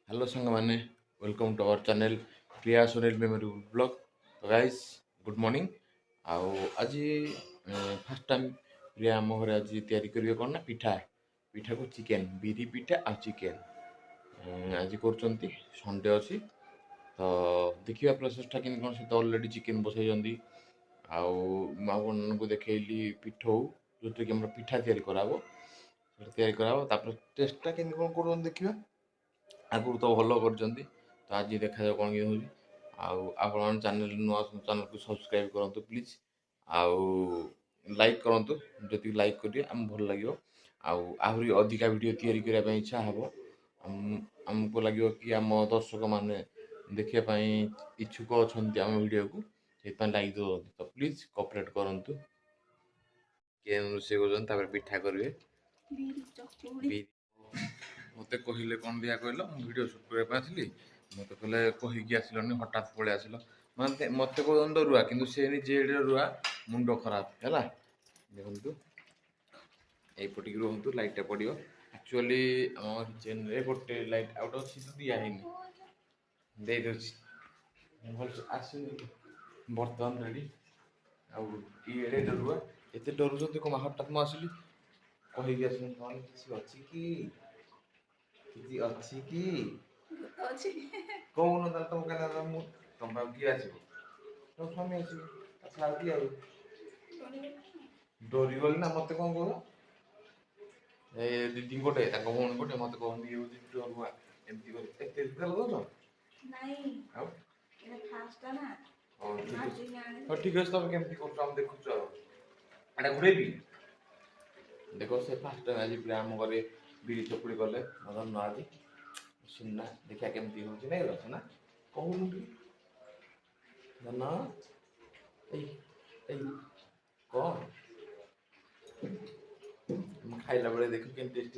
Hello सांग मैंने welcome to our channel Priya Sunil memory blog. तो गाइस गुड मॉर्निंग। आउ आज फर्स्ट टाइम प्रिया आम घर आज तैयारी करेंगे कौन ना पिठा पिठा को चिकेन बिरी पिठा आ चिकेन आज कर संडे अच्छी तो देखिए प्रोसेसटा कि कौन से तो अलरेडी चिकेन बसई आपको देखली पिठौ जो कि पिठा तैयारी कराब टेस्टा के कौन कर देखा आगुरी तो भल कर तो आज देखा कौन कि हूँ आपण चैनल नुआ चैनल को सब्सक्राइब करूँ प्लीज आउ लाइक करूँ जी लाइक करेंगे आम भल लगे आहरी अधिका वीडियो तैयारी करने इच्छा हे आमको लगे कि आम दर्शक मैंने देखापी इच्छुक अच्छा आम वीडियो को से लाइक दे तो प्लीज कोऑपरेट करूँ के रोषे कर पिठा करेंगे मत कहले कौन दिया कहल वीडियो सुट करने मत कहले कहीकि आसिलनि हठात पलि आसिल मतलब मत कौन डरुआ कि सी निजे डरुआ मुंड खराब है देखु यपटिक रुहतु लाइटा पड़ो एक्चुअली आम किचेन गोटे लाइट आउट अच्छी तो दिखाई दे दूसरी भल आसुनि बर्तमान रेडी आए डरुआ एत डरुंट कम हठात मुझे आसिली कहीकि आस कौन किसी अच्छी कि किसी अच्छी कि कौन तुम कहना तुम किए आसो तुम स्वामी आस डरी गली ना मत कौन कह दीदी गोटे भौणी गोटे मत कहते डरुआ एमती दौच ठीक अच्छे तुम केमती कर देखु एटा घुरेबी देख से फास्ट टाइम आज पूरा आम घर बिरी चकुड़ी कले धन आज सुनना देखा केमती हो ना कहून धन कौन खाइला बेले देख के टेस्ट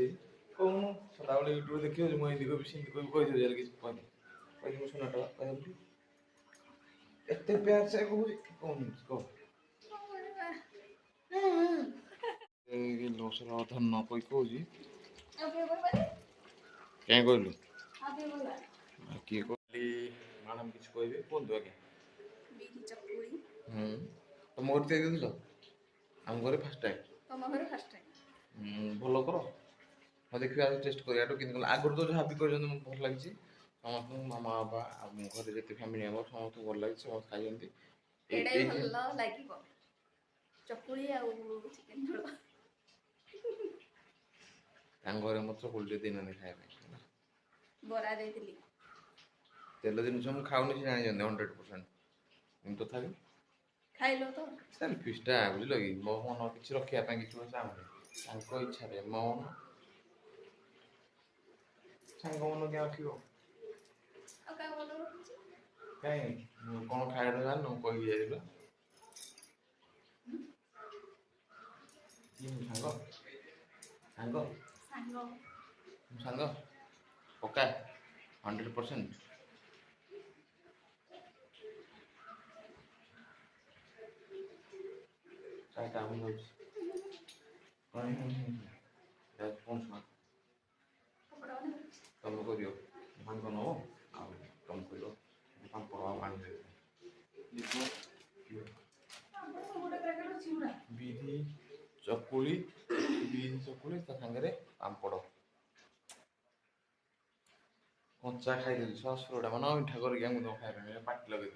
कहून सदा बेले यूट्यूब देखिए मुझे कभी सेमती कभी कहीदे किसी कह सुनाटा कह एत प्यार से कौन कह धन कही कौन क्या कहलु किए कहली मैडम किसी कहे कहतु आगे तुम घर तैयारी देल आम घर फास्ट टाइम भल कर हाँ देखिए आज टेस्ट कर आगुरी तो जहाँ भी कर भल लगी समस्त मामा बाबा घर जिते फैमिली मेम्बर समस्त भल लगे समस्त खाई घर मत चकुली दिन खाया बरा तेल जिन मुझे खाऊनी से जानी 100% तथापि खाइल तो सेल्फिशटा बुझल कि मो मन किसी रखापी किसी चाहूनी इच्छा मो मन सांग मन क्या रख कहीं कौन खाया जान कही जाइल सांग सांग सांग पक्का 100% चाहता हूँ कौन सुना तुम कर भांग नो तुम कर पापड़ पानी बिरी चकुली सागे पापड़ कंचा खाई सस फ्रूटा मन मिठा करके खाई पाटी लगे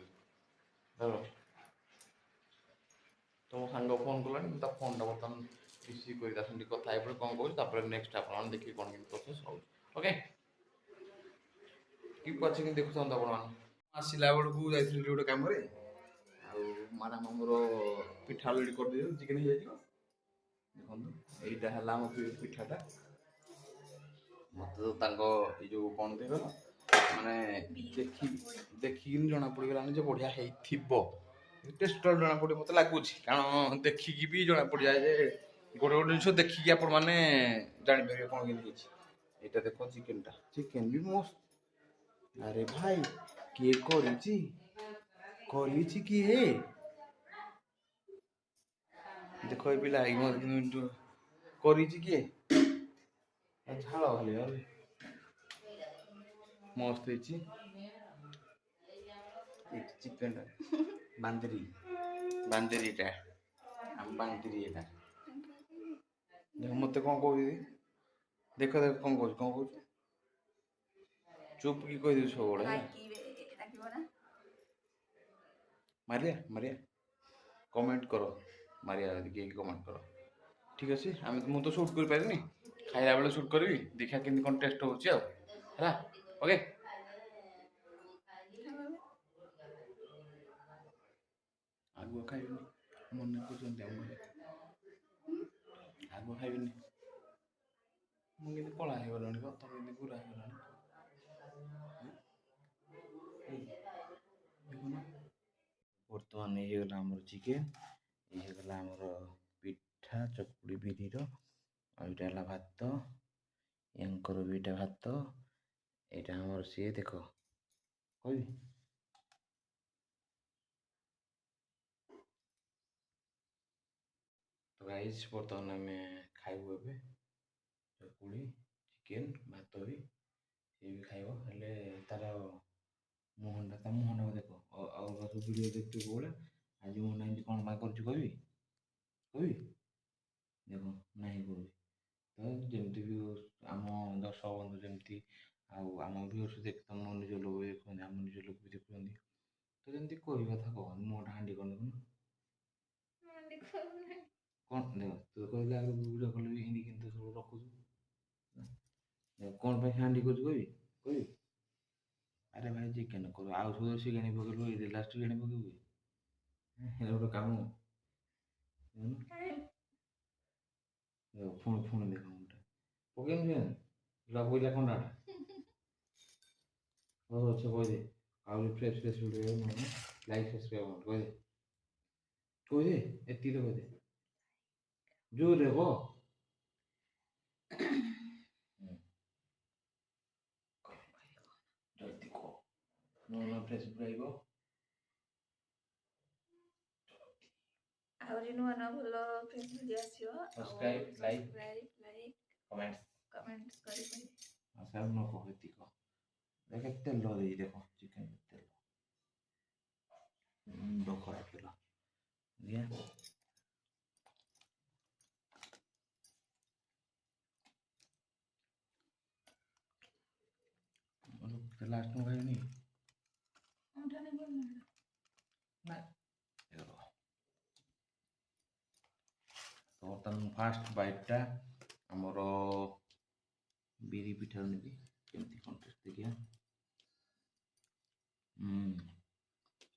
तुम सांग फोन कलानी फोन बर्तमान रिसीव कर कथा कौन कह नेक्स्ट आप देखिए कौन कि प्रोसेस हो ओके कि अच्छे कि देखुं आप आसला बेलू जाइए गोटे कम मैडम आमर पिठा अलरेडी कर चिकेन हो देखो यहाँ पिठाटा मत तो जो कौन कह माने देखी जना पड़गलानी जो बढ़िया टेस्ट जना पड़े मत लगुच कारण देखिकी भी जना पड़ जाए गोटे गोटे जिन देखिकी आप जापर कौन कि यहाँ देख चिकेनटा चिकेन भी मस्त अरे भाई किए किए देख पिला किए झाड़ खाली ମସ୍ତ ହେଇଛି ଚିକେନଟା ବାନ୍ଦିରି ବାନ୍ଦିରିଟା ଆମ ବାନ୍ଦିରି ଏଇଟା ଦେଖ ମତେ କ'ଣ କହୁଛି ଦେଖ ଦେଖ କ'ଣ କହୁଛି ଚୁପ୍ କି କହିଦେଉଛି ସବୁବେଳେ ମାରିଆ କମେଣ୍ଟ କର ମାରିଆ ଯଦି କିଏ କମେଣ୍ଟ କର ଠିକ୍ ଅଛି ମୁଁ ତ ସୁଟ୍ କରିପାରିବିନି ଖାଇଲା ବେଳେ ସୁଟ୍ କରିବି ଦେଖିବା କେମିତି କ'ଣ ଟେଷ୍ଟ ହେଉଛି ଆଉ ହେଲା ଓକେ ଆଗୁଆ ଖାଇବିନି ମନେ କରୁଛନ୍ତି ଆଗୁଆ ଖାଇବିନି ମୁଁ କେମିତି କଳା ହେଇଗଲାଣି ତମେ କେମିତି ଗୁରା ହେଇଗଲାଣି ବର୍ତ୍ତମାନ ହେଇଗଲା ଆମର ଚିକେନ୍ ଏଇ ହେଇଗଲା ଆମର ପିଠା ଚକୁଳି ବିରିର ଆଉ ଏଇଟା ହେଲା ଭାତ ୟାଙ୍କର ବି ଏଇଟା ଭାତ ଏଇଟା ଆମର ସିଏ ଦେଖ କହିବି ତ ଗାଇସ୍ ବର୍ତ୍ତମାନ ଆମେ ଖାଇବୁ ଏବେ ଚକୁଳି ଚିକେନ୍ ଭାତ ବି ସିଏ ବି ଖାଇବ ହେଲେ ତାର ମୁହଁଟା ତା ମୁହଁଟାକୁ ଦେଖ ଆଉ ସବୁ ଭିଡ଼ିଓ ଦେଖୁଛୁ ସବୁବେଳେ ଆଜି ମୁହଁଟା ଏମିତି କ'ଣ ପାଇଁ କରୁଛି କହିବି ଦେଖ ନାହିଁ କରୁଛି ତ ଯେମିତି ବି ଆମ ଦର୍ଶକ ବନ୍ଧୁ ଯେମିତି ଆଉ ଆମ ଭିଉର୍ସ ଦେଖି ତମ ନିଜ ଲୋକ ବି ଦେଖୁଛନ୍ତି ଆମ ନିଜ ଲୋକ ବି ଦେଖୁଛନ୍ତି ତ ଯେମିତି କହିବା କଥା କହ ମୁହଁଟା ହାଣ୍ଡି କ'ଣ ଦେଖୁନ କ'ଣ ଦେଖ ତୁ କହିଲେ ଆଗ ଭିଡ଼ିଓ କଲ୍ ବି ହିନ୍ଦୀ କିନ୍ତୁ ସବୁ ରଖୁଛୁ କ'ଣ ପାଇଁ ହାଣ୍ଡି କରୁଛୁ କହିବି ଆରେ ଭାଇ ଚିକେନ୍ କରୁ ଆଉ ସବୁ ଚିକେନ୍ ପକେଇଲୁ ଏଇ ଲାଷ୍ଟ ଚିକେନ୍ ପକେଇବୁ ହେଲେ ଗୋଟେ କାମ ପୁଣି ଦେଖ ଗୋଟେ ପକେଇନି ଲଗେଇଲା ଖଣ୍ଡାଟା ହଉ ଆଚ୍ଛା କହିଦେ ଆଉ ଫ୍ରେଶ୍ ଭିଡ଼ିଓ ଲାଇକ୍ ସବସ୍କ୍ରାଇବ୍ କହିଦେ ଏତିକି ତ କହିଦେ ଜୋରରେ କହ ଜଲ୍ଦି କହ ନୂଆ ଫ୍ରେଶ୍ ଭିଡ଼ିଓ ଆହୁରି ନୂଆ ଭଲ ଫ୍ରେଶ୍ ଭିଡ଼ିଓ ଆସିବ ସବସ୍କ୍ରାଇବ୍ ଲାଇକ୍ କମେଣ୍ଟସ୍ କରିପାରିବେ ଆଚ୍ଛା ନ କହ ଏତିକି କହ ଦେଖ ତେଲ ଦେଇ ଦେଖ ଚିକେନ୍ ତେଲ ମୁଣ୍ଡ ଖରାପ ହେଲା ଲାଷ୍ଟ ମୁଁ ଖାଇବିନି ବର୍ତ୍ତମାନ ଫାଷ୍ଟ ବାଇଟ୍ଟା ଆମର ବିରି ପିଠାରୁ ନେବି କେମିତି କ'ଣ ଟେଷ୍ଟ ଦେଖିବା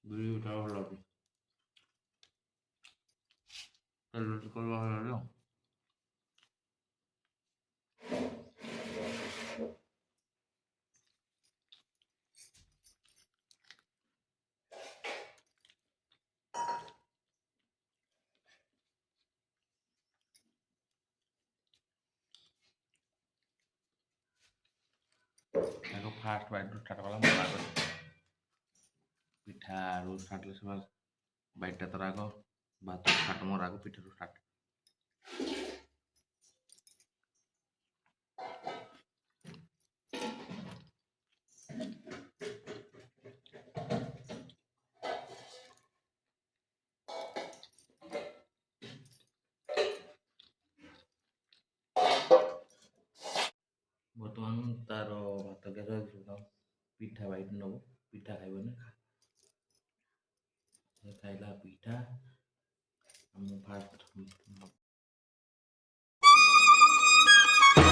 ବିରି ପିଠା ଭଲ ଲାଗୁଛି ତେଲ ଟିକେ ଭଲ ଲାଗିବ ଦେଖ ଫାଷ୍ଟ ବାଇଟ୍ରୁ ଷ୍ଟାର୍ଟ କଲା ମୋର ଆଗ ପିଠାରୁ ଷ୍ଟାର୍ଟ ହେଲେ ସେ ବାଇଟ୍ଟା ତୋର ଆଗ ଭାତ ଷ୍ଟାର୍ଟ ମୋର ଆଗ ପିଠାରୁ ଷ୍ଟାର୍ଟ ବର୍ତ୍ତମାନ ତାର ଭାତ ଗ୍ୟାସ୍ ପିଠା ବାଇଟ୍ ନେବ ପିଠା ଖାଇବନି ଖାଇଲା ପିଠା ଆମ ଫାଷ୍ଟ